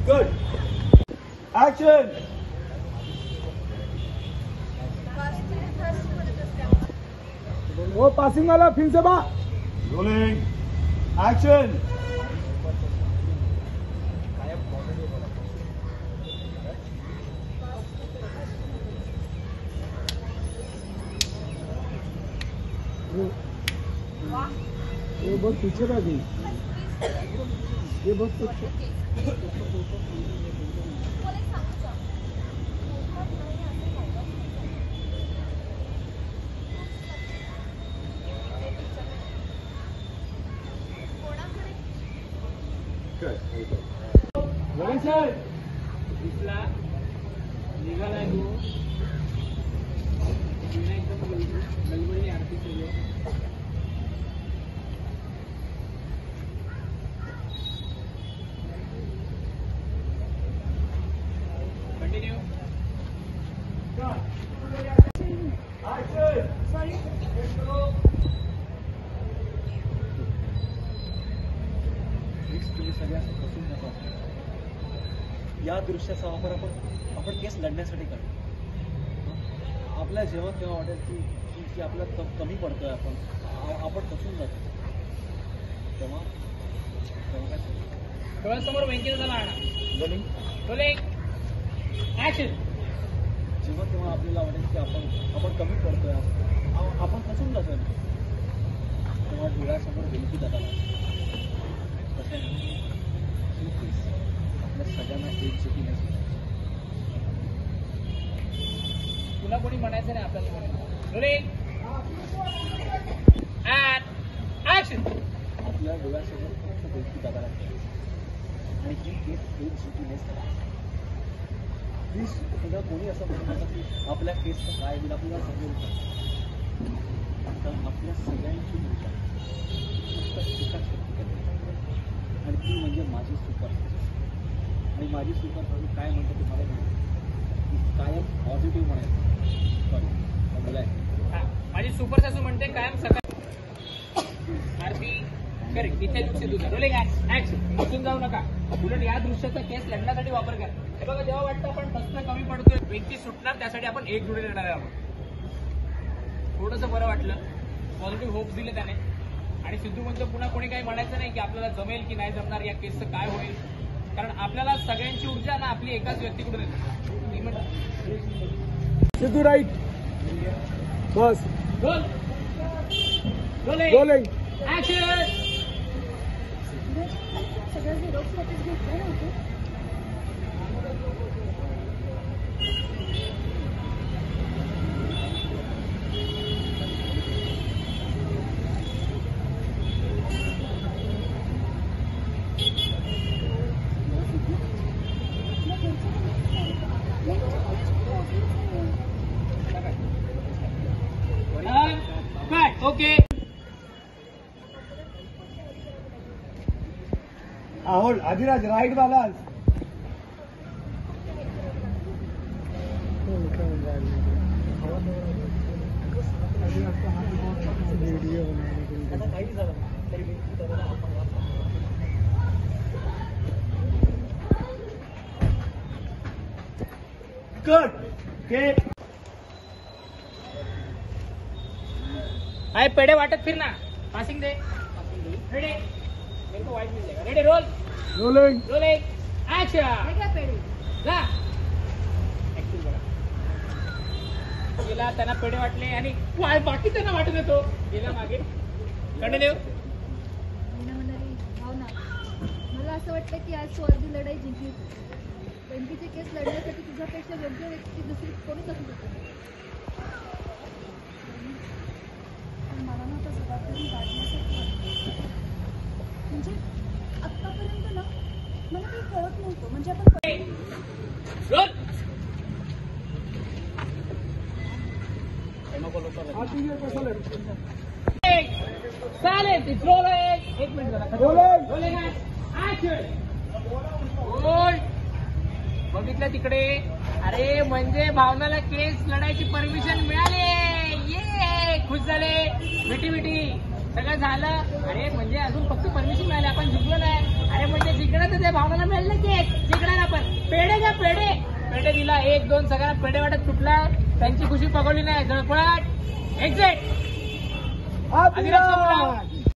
Good. Action. वो passing वाला फिर से बा. Rolling. Action. ये बहुत पीछे रह गई. ये बहुत पीछे. सर दिसला निघाला तो एकदम गडबडी आरती केली. कंटिन्यू. तुम्ही सगळ्या बसून नका. या दृश्याचा वापर आपण केस लढण्यासाठी करतो. आपल्या जेव्हा तेव्हा वाटेल की आपला कमी पडतोय आपण फसून जातो तेव्हा डोळ्यासमोर व्यंकटेशाला आणा. Rolling action. जेव्हा तेव्हा आपल्याला वाटेल की आपण कमी पडतोय आपण फसून जातोय तेव्हा डोळ्यासमोर व्यंकटेशाला आपल्या सगळ्यांना एक चुकीने तुला कोणी म्हणायचं नाही आपल्याला म्हणायचं. Rolling and action. आपल्या डोळ्यासमोर फक्त गोष्टी दादा आणि ही केस एक चुकीनेच प्लीज. तुला कोणी असं म्हणत की आपल्या केसचं काय होईल आपल्याला समजेल तर आपल्या सगळ्यांची भूमिका फक्त एकाच व्यक्ती करते आणि ती म्हणजे माझी सुपर. आणि माझी सुपर काय म्हणतो तुम्हाला माहिती कायम पॉझिटिव्ह म्हणायचं. सॉरी माझी सुपर सासू म्हणते कायम सकाळ आरती करेक्ट. इथे दिवशी तुझं रोलिंग ऍक्शन. बसून जाऊ नका. उलट या दृश्याचा केस लढण्यासाठी वापर करा. हे बघा जेव्हा वाटतं आपण फक्त कमी पडतोय व्यक्ती सुटणार त्यासाठी आपण एक जोडी लढणार आहे. आपण थोडंसं बरं वाटलं. पॉझिटिव्ह होप्स दिले त्याने. आणि सिद्धू म्हणतो पुन्हा कोणी काही म्हणायचं नाही की आपल्याला जमेल की नाही जमणार या केसचं काय होईल. कारण आपल्याला सगळ्यांची ऊर्जा ना आपली एकाच व्यक्तीकडून येते. सिद्धू राईट बस. Roll rolling action. Okay. Hold Adiraj right balance. Good. आए पेड़े वाटत फिर ना. पासिंग दे. रेडी. मेरे को वाइट मिल जाएगा. Ready roll. Rolling rolling action. जा. ऍक्शन बघा. गेला त्यांना पेढे वाटले आणि बाकी त्यांना वाटत होतो. गेला मागे. कंटिन्यू. मला असं वाटतं की आज तू अर्धी लढाई जिंकली. बँकेचे केस लढण्यासाठी तुझ्यापेक्षा योग्य व्यक्ती दुसरी कोणीच असू शकत नाही. मला ना आता जबाबदारी वाढण्यासाठी म्हणजे आतापर्यंत ना मला काही कळत नव्हतं. म्हणजे आपण चालेल ती फ्लो एक मिनिट बघितलं तिकडे. अरे म्हणजे भावनाला केस लढायची परमिशन मिळाली. ये खुश झाले. मिठी सगळं झालं. अरे म्हणजे अजून फक्त परमिशन मिळाली, आपण जिंकलो नाही. अरे म्हणजे जिंकणं तर त्या भावनाला मिळालं केस. जिंकणार आपण. पेढे घ्या पेढे दिला. 1-2 सगळ्यांना पेढे वाटत सुटला. त्यांची खुशी पगवली नाही. झळपट एक्झिट.